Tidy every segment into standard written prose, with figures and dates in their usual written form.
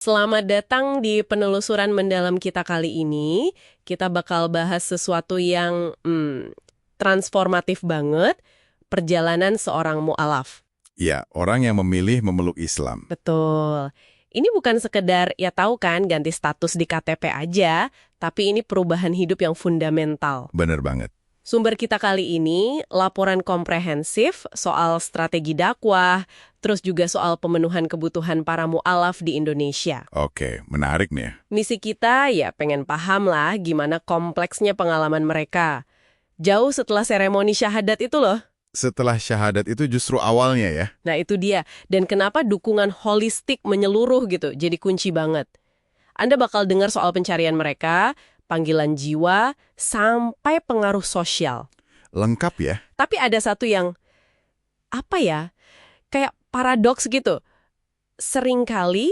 Selamat datang di penelusuran mendalam kita kali ini. Kita bakal bahas sesuatu yang transformatif banget, perjalanan seorang mu'alaf. Ya, orang yang memilih memeluk Islam. Betul. Ini bukan sekedar, ya tahu kan, ganti status di KTP aja, tapi ini perubahan hidup yang fundamental. Bener banget. Sumber kita kali ini, laporan komprehensif soal strategi dakwah, terus juga soal pemenuhan kebutuhan para mu'alaf di Indonesia. Oke, menarik nih. Misi kita ya pengen paham lah gimana kompleksnya pengalaman mereka. Jauh setelah seremoni syahadat itu loh. Setelah syahadat itu justru awalnya ya. Nah itu dia. Dan kenapa dukungan holistik menyeluruh gitu jadi kunci banget. Anda bakal dengar soal pencarian mereka, panggilan jiwa, sampai pengaruh sosial. Lengkap ya. Tapi ada satu yang, kayak paradoks gitu. Seringkali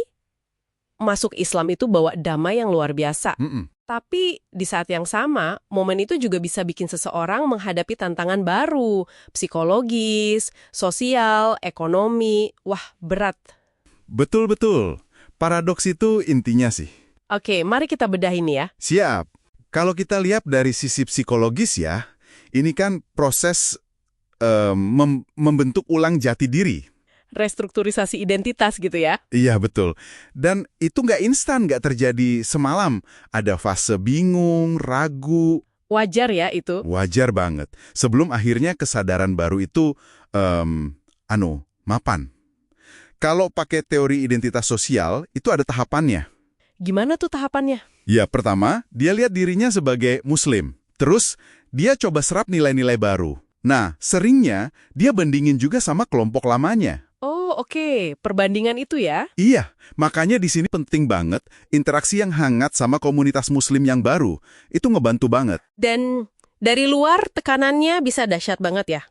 masuk Islam itu bawa damai yang luar biasa. Tapi di saat yang sama, momen itu juga bisa bikin seseorang menghadapi tantangan baru. Psikologis, sosial, ekonomi. Wah, berat. Betul-betul. Paradoks itu intinya sih. Oke, mari kita bedah ini ya. Siap. Kalau kita lihat dari sisi psikologis ya, ini kan proses membentuk ulang jati diri. Restrukturisasi identitas gitu ya. Iya, betul. Dan itu nggak instan, nggak terjadi semalam. Ada fase bingung, ragu. Wajar ya itu. Wajar banget. Sebelum akhirnya kesadaran baru itu, mapan. Kalau pakai teori identitas sosial, itu ada tahapannya. Gimana tuh tahapannya? Ya, pertama, dia lihat dirinya sebagai Muslim. Terus, dia coba serap nilai-nilai baru. Nah, seringnya, dia bandingin juga sama kelompok lamanya. Oh, oke. Perbandingan itu ya? Iya, makanya di sini penting banget interaksi yang hangat sama komunitas Muslim yang baru. Itu ngebantu banget. Dan dari luar tekanannya bisa dahsyat banget ya.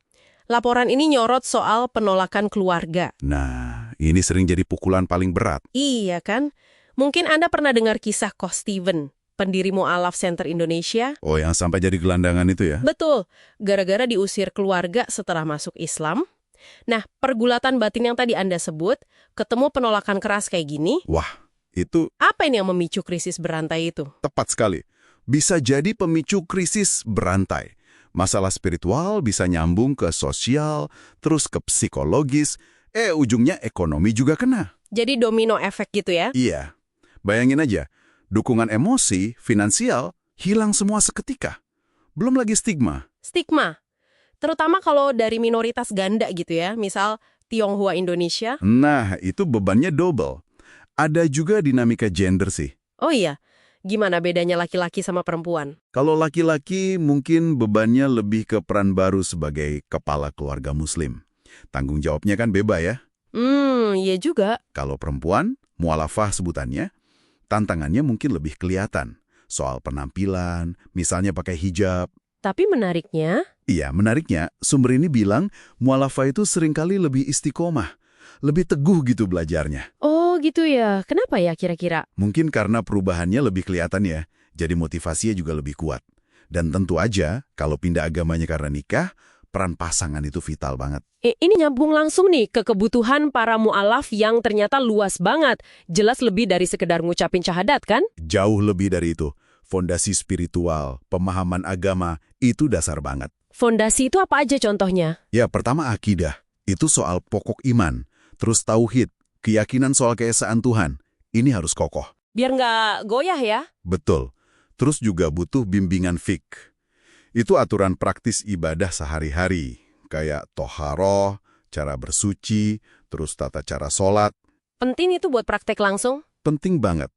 Laporan ini nyorot soal penolakan keluarga. Nah, ini sering jadi pukulan paling berat. Iya kan? Mungkin Anda pernah dengar kisah Koh Steven, pendiri Mu'alaf Center Indonesia. Oh, yang sampai jadi gelandangan itu ya? Betul, gara-gara diusir keluarga setelah masuk Islam. Nah, pergulatan batin yang tadi Anda sebut, ketemu penolakan keras kayak gini. Wah, itu Apa ini yang memicu krisis berantai itu? tepat sekali. Bisa jadi pemicu krisis berantai. Masalah spiritual bisa nyambung ke sosial, terus ke psikologis, ujungnya ekonomi juga kena. Jadi domino efek gitu ya? Iya. Bayangin aja, dukungan emosi, finansial, hilang semua seketika. Belum lagi stigma. Stigma. Terutama kalau dari minoritas ganda gitu ya, misal Tionghoa Indonesia. Nah, itu bebannya double. Ada juga dinamika gender sih. Oh iya, gimana bedanya laki-laki sama perempuan? Kalau laki-laki mungkin bebannya lebih ke peran baru sebagai kepala keluarga muslim. Tanggung jawabnya kan bebas ya. Iya juga. Kalau perempuan, mu'alafah sebutannya, tantangannya mungkin lebih kelihatan. Soal penampilan, misalnya pakai hijab. Tapi menariknya, Iya, menariknya, sumber ini bilang mu'alafah itu seringkali lebih istiqomah, lebih teguh gitu belajarnya. oh gitu ya, kenapa ya kira-kira? Mungkin karena perubahannya lebih kelihatan ya, jadi motivasinya juga lebih kuat. Dan tentu aja, kalau pindah agamanya karena nikah, peran pasangan itu vital banget. Ini nyambung langsung nih ke kebutuhan para mu'alaf yang ternyata luas banget. Jelas lebih dari sekedar ngucapin syahadat kan? Jauh lebih dari itu. Fondasi spiritual, pemahaman agama, itu dasar banget. Fondasi itu apa aja contohnya? Ya, pertama akidah. Itu soal pokok iman. Terus tauhid, keyakinan soal keesaan Tuhan. Ini harus kokoh. Biar nggak goyah ya? Betul. Terus juga butuh bimbingan fik. Itu aturan praktis ibadah sehari-hari. Kayak toharoh, cara bersuci, terus tata cara sholat. Penting itu buat praktek langsung? Penting banget.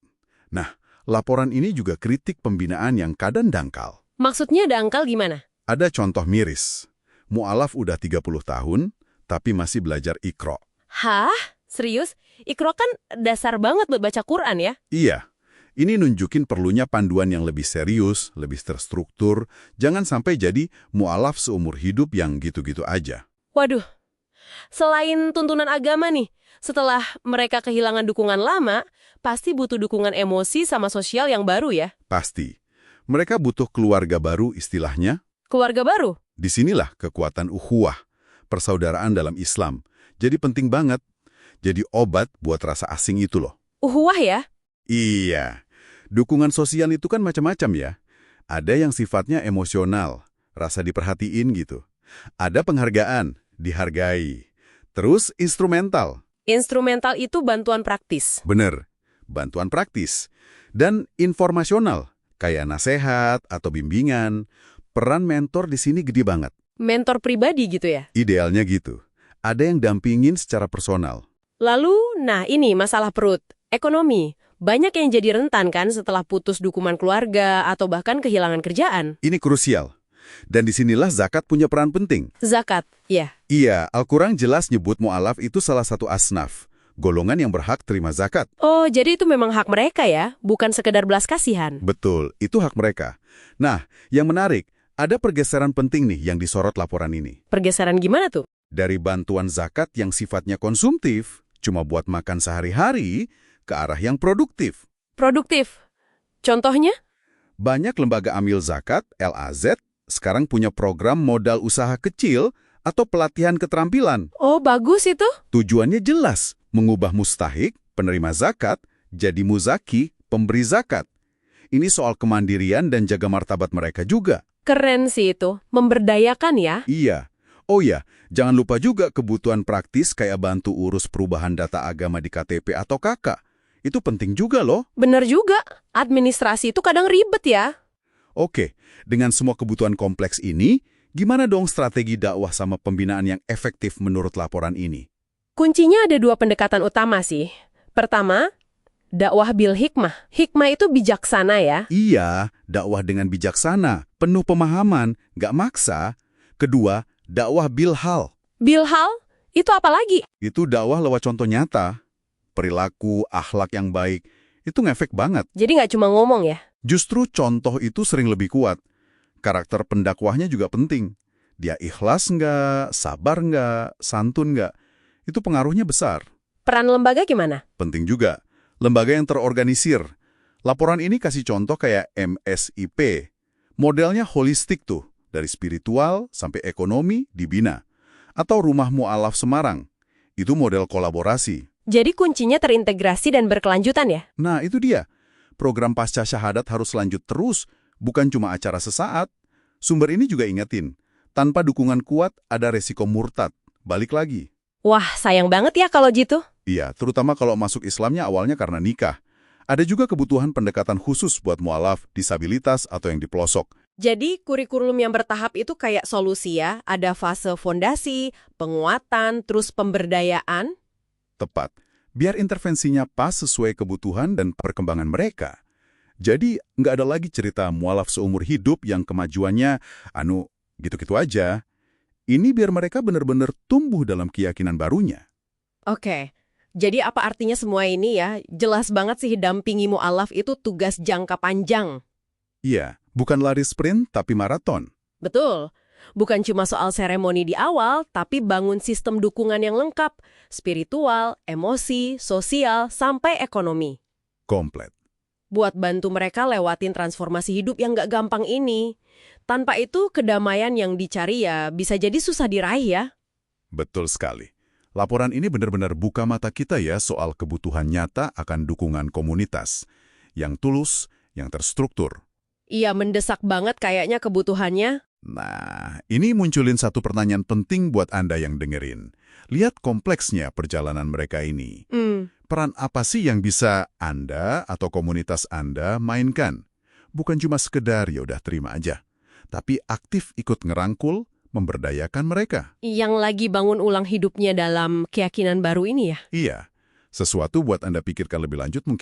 Nah, laporan ini juga kritik pembinaan yang kadang dangkal. Maksudnya dangkal gimana? Ada contoh miris. Mu'alaf udah 30 tahun, tapi masih belajar Iqra. Hah? Serius? Iqra kan dasar banget buat baca Quran ya? Iya, ini nunjukin perlunya panduan yang lebih serius, lebih terstruktur. Jangan sampai jadi mu'alaf seumur hidup yang gitu-gitu aja. Waduh, selain tuntunan agama nih, setelah mereka kehilangan dukungan lama, pasti butuh dukungan emosi sama sosial yang baru ya? Pasti. Mereka butuh keluarga baru istilahnya. Keluarga baru? Disinilah kekuatan ukhuwah, persaudaraan dalam Islam. Jadi penting banget. Jadi obat buat rasa asing itu loh. Uhuwah ya? Iya, dukungan sosial itu kan macam-macam ya. Ada yang sifatnya emosional, rasa diperhatiin gitu. Ada penghargaan, dihargai. Terus instrumental, Instrumental itu bantuan praktis. bener, bantuan praktis. Dan informasional, kayak nasehat atau bimbingan. Peran mentor di sini gede banget. Mentor pribadi gitu ya. Idealnya gitu. Ada yang dampingin secara personal. Lalu, nah ini masalah perut. Ekonomi. Banyak yang jadi rentan kan setelah putus dukungan keluarga atau bahkan kehilangan kerjaan. Ini krusial. Dan disinilah zakat punya peran penting. Zakat, ya. Iya, Al-Quran jelas nyebut mu'alaf itu salah satu asnaf. Golongan yang berhak terima zakat. Oh, jadi itu memang hak mereka ya, bukan sekedar belas kasihan. Betul, itu hak mereka. Nah, yang menarik, ada pergeseran penting nih yang disorot laporan ini. Pergeseran gimana tuh? Dari bantuan zakat yang sifatnya konsumtif, cuma buat makan sehari-hari, ke arah yang produktif. Produktif. Contohnya? Banyak lembaga amil zakat, LAZ, sekarang punya program modal usaha kecil atau pelatihan keterampilan. Oh, bagus itu. Tujuannya jelas, mengubah mustahik, penerima zakat, jadi muzaki, pemberi zakat. Ini soal kemandirian dan jaga martabat mereka juga. Keren sih itu. Memberdayakan ya. Iya. Oh ya, jangan lupa juga kebutuhan praktis kayak bantu urus perubahan data agama di KTP atau KK. Itu penting juga loh. Bener juga. Administrasi itu kadang ribet ya. Oke, dengan semua kebutuhan kompleks ini, gimana dong strategi dakwah sama pembinaan yang efektif menurut laporan ini? Kuncinya ada dua pendekatan utama sih. Pertama, dakwah bil hikmah. Hikmah itu bijaksana ya. Iya, dakwah dengan bijaksana, penuh pemahaman, nggak maksa. Kedua, dakwah bilhal. Bilhal? Itu apa lagi? Itu dakwah lewat contoh nyata. Perilaku, akhlak yang baik, itu ngefek banget. Jadi nggak cuma ngomong ya? Justru contoh itu sering lebih kuat. Karakter pendakwahnya juga penting. Dia ikhlas nggak, sabar nggak, santun nggak. Itu pengaruhnya besar. Peran lembaga gimana? Penting juga. Lembaga yang terorganisir. Laporan ini kasih contoh kayak MSIP. Modelnya holistik tuh. Dari spiritual sampai ekonomi dibina. Atau Rumah Mu'alaf Semarang. Itu model kolaborasi. Jadi kuncinya terintegrasi dan berkelanjutan ya? Nah, itu dia. Program pasca syahadat harus lanjut terus, bukan cuma acara sesaat. Sumber ini juga ingetin, tanpa dukungan kuat ada resiko murtad. Balik lagi. Wah, sayang banget ya kalau gitu. Iya, terutama kalau masuk Islamnya awalnya karena nikah. Ada juga kebutuhan pendekatan khusus buat mu'alaf, disabilitas, atau yang di pelosok. Jadi kurikulum yang bertahap itu kayak solusi ya? Ada fase fondasi, penguatan, terus pemberdayaan? Tepat. Biar intervensinya pas sesuai kebutuhan dan perkembangan mereka. Jadi, nggak ada lagi cerita mualaf seumur hidup yang kemajuannya, gitu-gitu aja. Ini biar mereka benar-benar tumbuh dalam keyakinan barunya. Oke, jadi apa artinya semua ini ya? Jelas banget sih dampingi mu'alaf itu tugas jangka panjang. Iya, bukan lari sprint, tapi maraton. Betul. Bukan cuma soal seremoni di awal, tapi bangun sistem dukungan yang lengkap. Spiritual, emosi, sosial, sampai ekonomi. Komplit. Buat bantu mereka lewatin transformasi hidup yang nggak gampang ini. Tanpa itu, kedamaian yang dicari ya bisa jadi susah diraih ya. Betul sekali. Laporan ini benar-benar buka mata kita ya soal kebutuhan nyata akan dukungan komunitas. Yang tulus, yang terstruktur. Iya, mendesak banget kayaknya kebutuhannya. Nah, ini munculin satu pertanyaan penting buat Anda yang dengerin. Lihat kompleksnya perjalanan mereka ini. Peran apa sih yang bisa Anda atau komunitas Anda mainkan? Bukan cuma sekedar ya udah terima aja, tapi aktif ikut ngerangkul, memberdayakan mereka. Yang lagi bangun ulang hidupnya dalam keyakinan baru ini ya? Iya, sesuatu buat Anda pikirkan lebih lanjut mungkin.